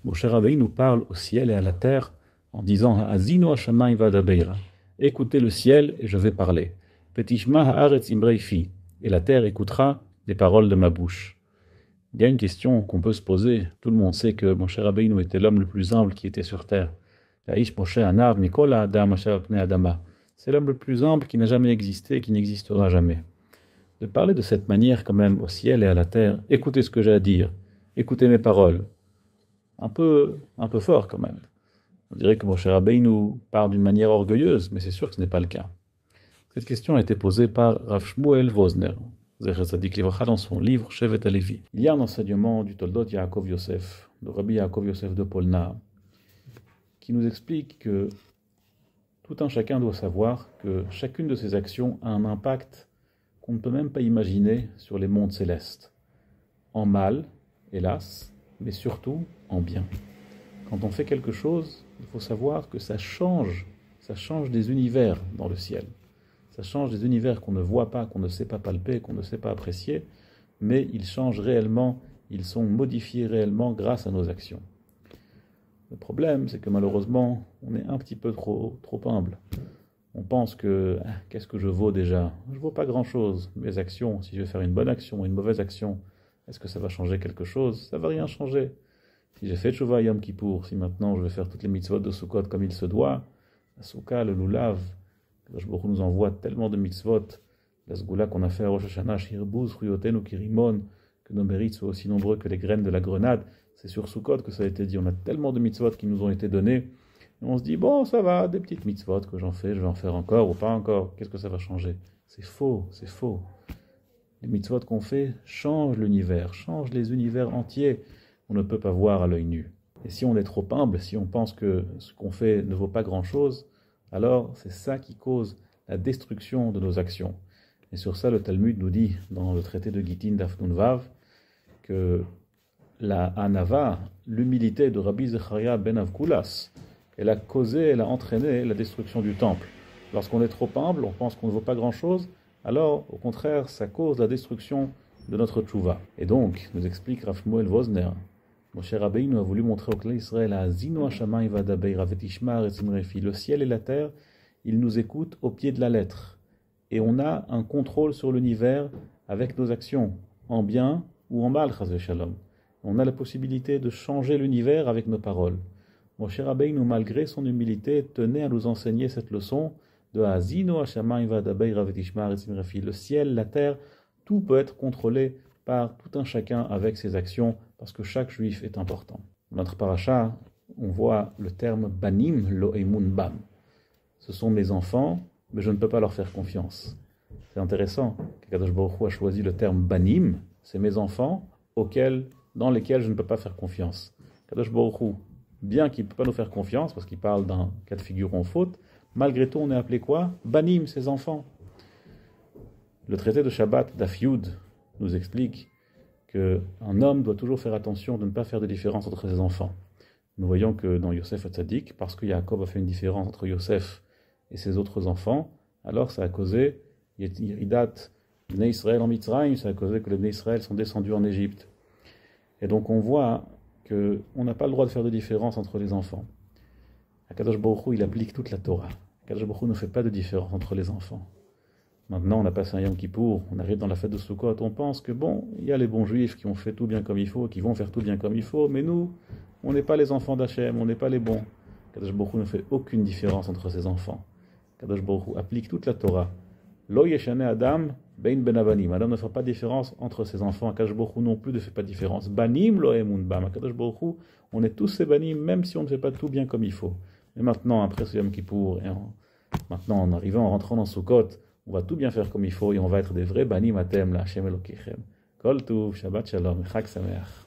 Moshe Rabbeinu nous parle au ciel et à la terre en disant Azinu hashamayim vadabeira. Écoutez le ciel et je vais parler. Petishma haaretz imreifi. Et la terre écoutera les paroles de ma bouche. Il y a une question qu'on peut se poser. Tout le monde sait que Moshe Rabbeinu était l'homme le plus humble qui était sur terre. Ya'ish Moshe anav mikol ha'adam asher al pnei adama. C'est l'homme le plus humble qui n'a jamais existé et qui n'existera jamais. De parler de cette manière quand même au ciel et à la terre, écoutez ce que j'ai à dire, écoutez mes paroles. Un peu fort quand même. On dirait que Moshe Rabbeinu parle d'une manière orgueilleuse, mais c'est sûr que ce n'est pas le cas. Cette question a été posée par Rav Shmuel Wozner, Zecher Tzadik Livracha, dans son livre Shevet HaLevi. Il y a un enseignement du Toldot Yaakov Yosef, de Rabbi Yaakov Yosef de Polna, qui nous explique que tout un chacun doit savoir que chacune de ses actions a un impact qu'on ne peut même pas imaginer sur les mondes célestes. En mal, hélas, mais surtout en bien. Quand on fait quelque chose, il faut savoir que ça change des univers dans le ciel. Ça change des univers qu'on ne voit pas, qu'on ne sait pas palper, qu'on ne sait pas apprécier, mais ils changent réellement, ils sont modifiés réellement grâce à nos actions. Le problème, c'est que malheureusement, on est un petit peu trop humble. On pense que, qu'est-ce que je vaux déjà? Je ne vaux pas grand-chose. Mes actions, si je vais faire une bonne action ou une mauvaise action, est-ce que ça va changer quelque chose? Ça ne va rien changer. Si j'ai fait Teshuvah Yom Kippour, si maintenant je vais faire toutes les mitzvot de Sukkot comme il se doit, la Souka, le Lulav, Kadosh Baruch Hu nous envoie tellement de mitzvot, la Sgoula qu'on a fait à Rosh Hashanah, Shirbouz, Ruyoten ou Kirimon, que nos mérites soient aussi nombreux que les graines de la grenade. C'est sur Sukkot que ça a été dit. On a tellement de mitzvot qui nous ont été donnés. Et on se dit, bon, ça va, des petites mitzvot que j'en fais, je vais en faire encore ou pas encore. Qu'est-ce que ça va changer? C'est faux, c'est faux. Les mitzvot qu'on fait changent l'univers, changent les univers entiers. On ne peut pas voir à l'œil nu. Et si on est trop humble, si on pense que ce qu'on fait ne vaut pas grand-chose, alors c'est ça qui cause la destruction de nos actions. Et sur ça, le Talmud nous dit, dans le traité de Gittin Daf Nun Vav, que la Hanava, l'humilité de Rabbi Zecharia ben Avkulas, elle a entraîné la destruction du temple. Lorsqu'on est trop humble, on pense qu'on ne vaut pas grand-chose, alors au contraire, ça cause la destruction de notre tchouva. Et donc, nous explique Rav Shmuel Wozner, Moshe Rabbeinu a voulu montrer au clan Israël le ciel et la terre, ils nous écoutent au pied de la lettre. Et on a un contrôle sur l'univers avec nos actions, en bien ou en mal, chas v'shalom. On a la possibilité de changer l'univers avec nos paroles. Moshe Rabbeinu, malgré son humilité, tenait à nous enseigner cette leçon de le ciel, la terre, tout peut être contrôlé par tout un chacun avec ses actions, parce que chaque juif est important. Dans notre paracha, on voit le terme banim lo emun bam. Ce sont mes enfants, mais je ne peux pas leur faire confiance. C'est intéressant qu'Akadosh Baruch Hu a choisi le terme banim, c'est mes enfants dans lesquels je ne peux pas faire confiance. Akadosh Baruch Hu, bien qu'il ne peut pas nous faire confiance, parce qu'il parle d'un cas de figure en faute, malgré tout on est appelé quoi? Banim, ses enfants. Le traité de Shabbat Daf Yud nous explique qu'un homme doit toujours faire attention de ne pas faire de différence entre ses enfants. Nous voyons que dans Yosef Hatzadik, parce que Yaakov a fait une différence entre Yosef et ses autres enfants, alors ça a causé Yeridat Bnei Israël en Mitzrayim, ça a causé que les Bnei Israël sont descendus en Égypte. Et donc on voit qu'on n'a pas le droit de faire de différence entre les enfants. Akadosh Baruch Hu, il applique toute la Torah. Akadosh Baruch Hu ne fait pas de différence entre les enfants. Maintenant, on a passé un Yom Kippour, on arrive dans la fête de Sukkot, on pense que bon, il y a les bons juifs qui ont fait tout bien comme il faut, qui vont faire tout bien comme il faut, mais nous, on n'est pas les enfants d'Hachem, on n'est pas les bons. Kadosh Baruch Hu ne fait aucune différence entre ses enfants. Kadosh Baruch Hu applique toute la Torah. Lo yeshane Adam bein ben avanim. Adam ne fait pas de différence entre ses enfants. Kadosh Baruch Hu non plus ne fait pas de différence. Banim lo emun bam. Kadosh Baruch Hu, on est tous ces banim, même si on ne fait pas tout bien comme il faut. Mais maintenant, après ce Yom Kippour, maintenant en arrivant, en rentrant dans Sukkot, on va tout bien faire comme il faut et on va être des vrais banim atem la Hashem Elokechem. Kol tuv, Shabbat shalom, Chag sameach.